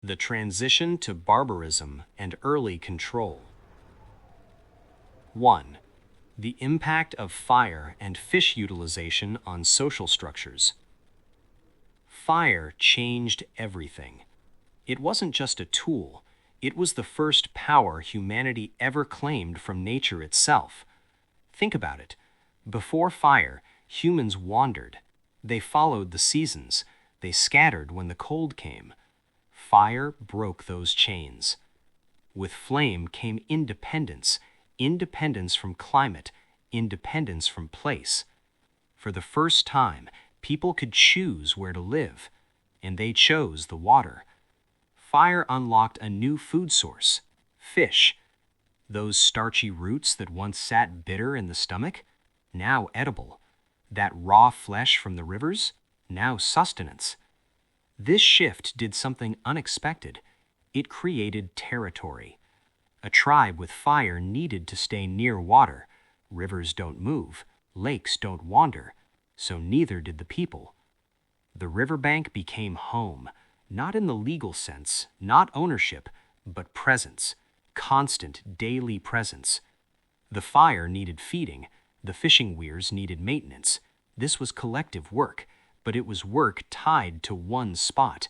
The transition to barbarism and early control. 1. The impact of fire and fish utilization on social structures. Fire changed everything. It wasn't just a tool, it was the first power humanity ever claimed from nature itself. Think about it. Before fire, humans wandered. They followed the seasons. They scattered when the cold came. Fire broke those chains. With flame came independence, independence from climate, independence from place. For the first time, people could choose where to live, and they chose the water. Fire unlocked a new food source, fish. Those starchy roots that once sat bitter in the stomach, now edible. That raw flesh from the rivers, now sustenance. This shift did something unexpected. It created territory. A tribe with fire needed to stay near water. Rivers don't move, lakes don't wander, so neither did the people. The riverbank became home, not in the legal sense, not ownership, but presence, constant daily presence. The fire needed feeding, the fishing weirs needed maintenance. This was collective work. But it was work tied to one spot,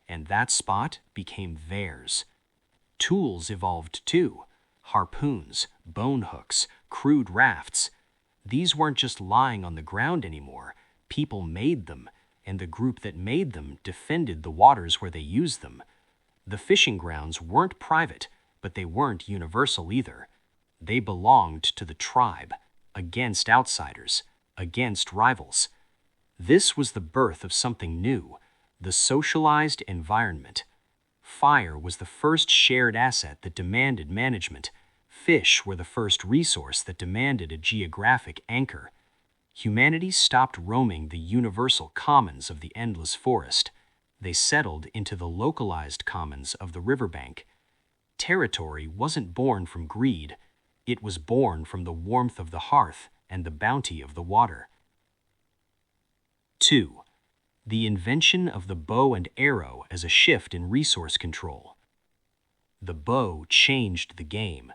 and that spot became theirs. Tools evolved too. Harpoons, bone hooks, crude rafts. These weren't just lying on the ground anymore. People made them, and the group that made them defended the waters where they used them. The fishing grounds weren't private, but they weren't universal either. They belonged to the tribe, against outsiders, against rivals. This was the birth of something new, the socialized environment. Fire was the first shared asset that demanded management. Fish were the first resource that demanded a geographic anchor. Humanity stopped roaming the universal commons of the endless forest. They settled into the localized commons of the riverbank. Territory wasn't born from greed. It was born from the warmth of the hearth and the bounty of the water. 2. The invention of the bow and arrow as a shift in resource control. The bow changed the game.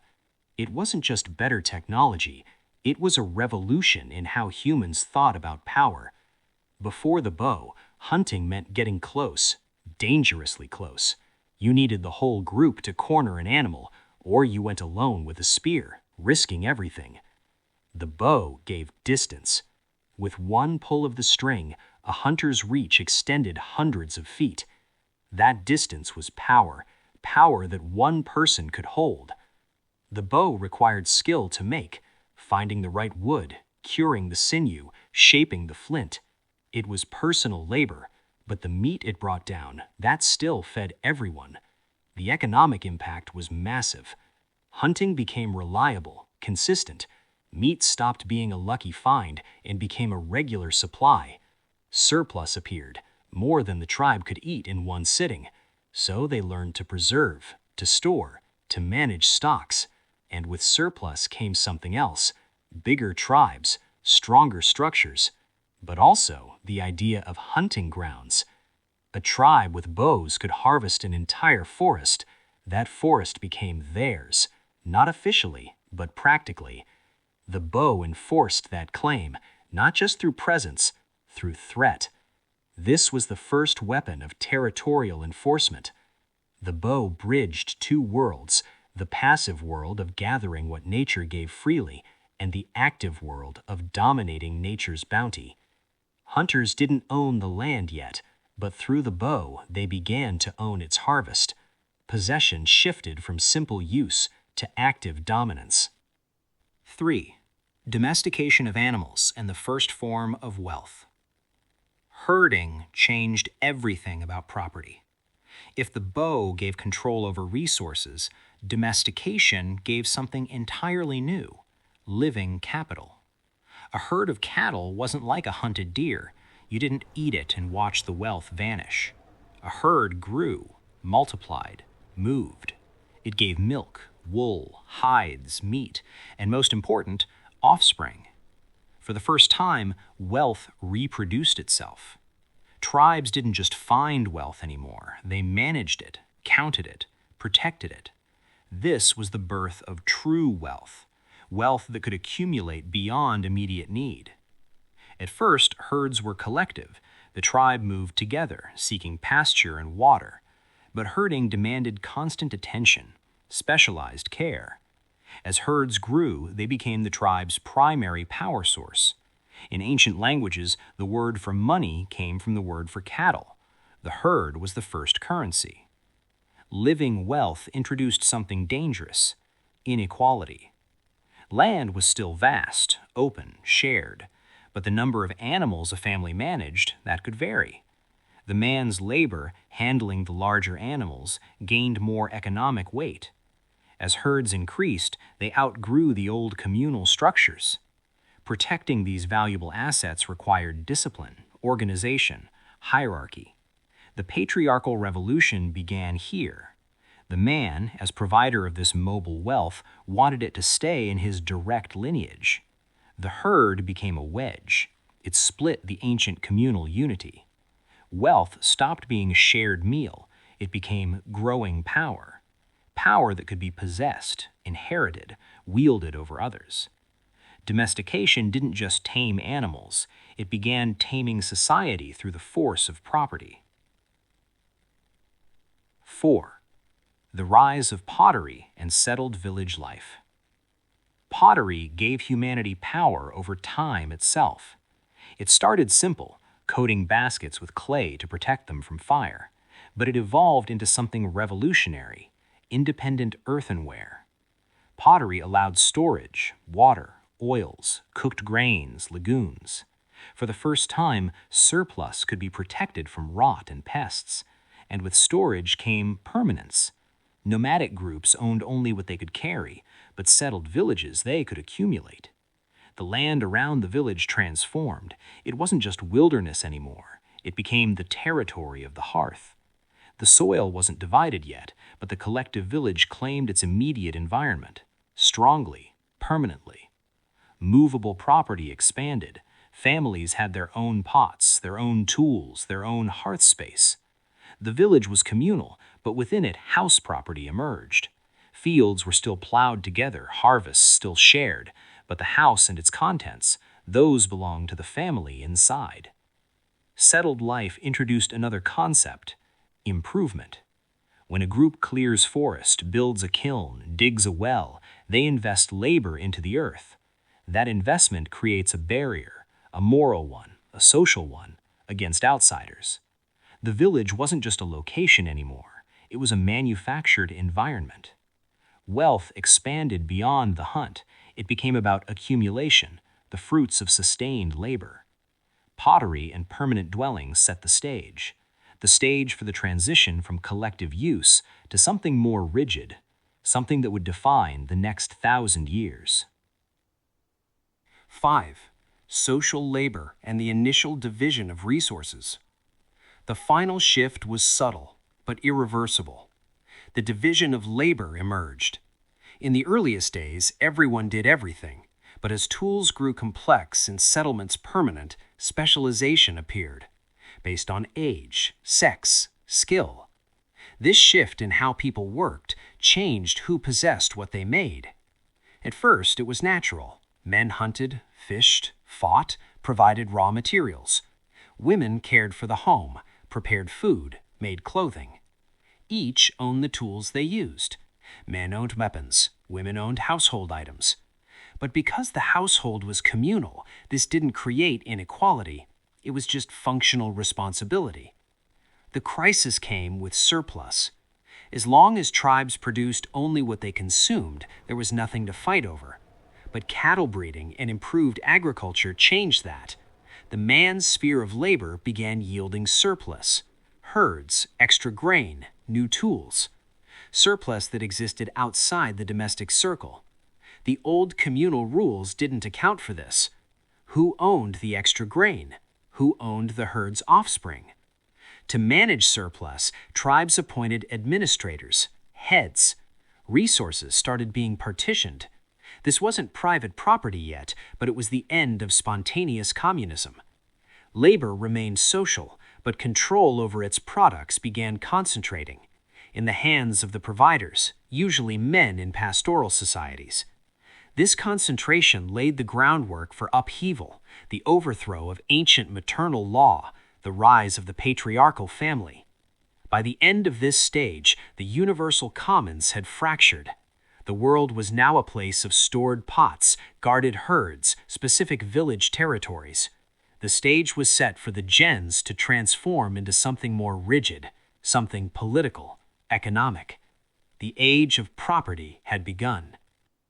It wasn't just better technology, it was a revolution in how humans thought about power. Before the bow, hunting meant getting close, dangerously close. You needed the whole group to corner an animal, or you went alone with a spear, risking everything. The bow gave distance. With one pull of the string, a hunter's reach extended hundreds of feet. That distance was power, power that one person could hold. The bow required skill to make, finding the right wood, curing the sinew, shaping the flint. It was personal labor, but the meat it brought down, that still fed everyone. The economic impact was massive. Hunting became reliable, consistent. Meat stopped being a lucky find and became a regular supply. Surplus appeared, more than the tribe could eat in one sitting. So they learned to preserve, to store, to manage stocks. And with surplus came something else, bigger tribes, stronger structures, but also the idea of hunting grounds. A tribe with bows could harvest an entire forest. That forest became theirs, not officially, but practically. The bow enforced that claim, not just through presence, through threat. This was the first weapon of territorial enforcement. The bow bridged two worlds, the passive world of gathering what nature gave freely, and the active world of dominating nature's bounty. Hunters didn't own the land yet, but through the bow they began to own its harvest. Possession shifted from simple use to active dominance. 3. Domestication of animals and the first form of wealth. Herding changed everything about property. If the bow gave control over resources, domestication gave something entirely new, living capital. A herd of cattle wasn't like a hunted deer. You didn't eat it and watch the wealth vanish. A herd grew, multiplied, moved. It gave milk, wool, hides, meat, and most important, offspring. For the first time, wealth reproduced itself. Tribes didn't just find wealth anymore, they managed it, counted it, protected it. This was the birth of true wealth, wealth that could accumulate beyond immediate need. At first, herds were collective. The tribe moved together, seeking pasture and water. But herding demanded constant attention, specialized care. As herds grew, they became the tribe's primary power source. In ancient languages, the word for money came from the word for cattle. The herd was the first currency. Living wealth introduced something dangerous: inequality. Land was still vast, open, shared, but the number of animals a family managed, that could vary. The man's labor handling the larger animals gained more economic weight. As herds increased, they outgrew the old communal structures. Protecting these valuable assets required discipline, organization, hierarchy. The patriarchal revolution began here. The man, as provider of this mobile wealth, wanted it to stay in his direct lineage. The herd became a wedge. It split the ancient communal unity. Wealth stopped being a shared meal. It became growing power. Power that could be possessed, inherited, wielded over others. Domestication didn't just tame animals. It began taming society through the force of property. 4. The rise of pottery and settled village life. Pottery gave humanity power over time itself. It started simple, coating baskets with clay to protect them from fire, but it evolved into something revolutionary: independent earthenware. Pottery allowed storage, water, oils, cooked grains, legumes. For the first time, surplus could be protected from rot and pests, and with storage came permanence. Nomadic groups owned only what they could carry, but settled villages they could accumulate. The land around the village transformed. It wasn't just wilderness anymore. It became the territory of the hearth. The soil wasn't divided yet, but the collective village claimed its immediate environment, strongly, permanently. Movable property expanded. Families had their own pots, their own tools, their own hearth space. The village was communal, but within it house property emerged. Fields were still plowed together, harvests still shared, but the house and its contents, those belonged to the family inside. Settled life introduced another concept: improvement. When a group clears forest, builds a kiln, digs a well, they invest labor into the earth. That investment creates a barrier, a moral one, a social one, against outsiders. The village wasn't just a location anymore. It was a manufactured environment. Wealth expanded beyond the hunt. It became about accumulation, the fruits of sustained labor. Pottery and permanent dwellings set the stage for the transition from collective use to something more rigid, something that would define the next 1,000 years. 5. Social labor and the initial division of resources. The final shift was subtle, but irreversible. The division of labor emerged. In the earliest days, everyone did everything, but as tools grew complex and settlements permanent, specialization appeared, based on age, sex, skill. This shift in how people worked changed who possessed what they made. At first, it was natural. Men hunted, fished, fought, provided raw materials. Women cared for the home, prepared food, made clothing. Each owned the tools they used. Men owned weapons, women owned household items. But because the household was communal, this didn't create inequality. It was just functional responsibility. The crisis came with surplus. As long as tribes produced only what they consumed, there was nothing to fight over. But cattle breeding and improved agriculture changed that. The man's sphere of labor began yielding surplus: herds, extra grain, new tools. Surplus that existed outside the domestic circle. The old communal rules didn't account for this. Who owned the extra grain? Who owned the herd's offspring? To manage surplus, tribes appointed administrators, heads. Resources started being partitioned. This wasn't private property yet, but it was the end of spontaneous communism. Labor remained social, but control over its products began concentrating. in the hands of the providers, usually men in pastoral societies. This concentration laid the groundwork for upheaval, the overthrow of ancient maternal law, the rise of the patriarchal family. By the end of this stage, the universal commons had fractured. The world was now a place of stored pots, guarded herds, specific village territories. The stage was set for the gens to transform into something more rigid, something political, economic. The age of property had begun.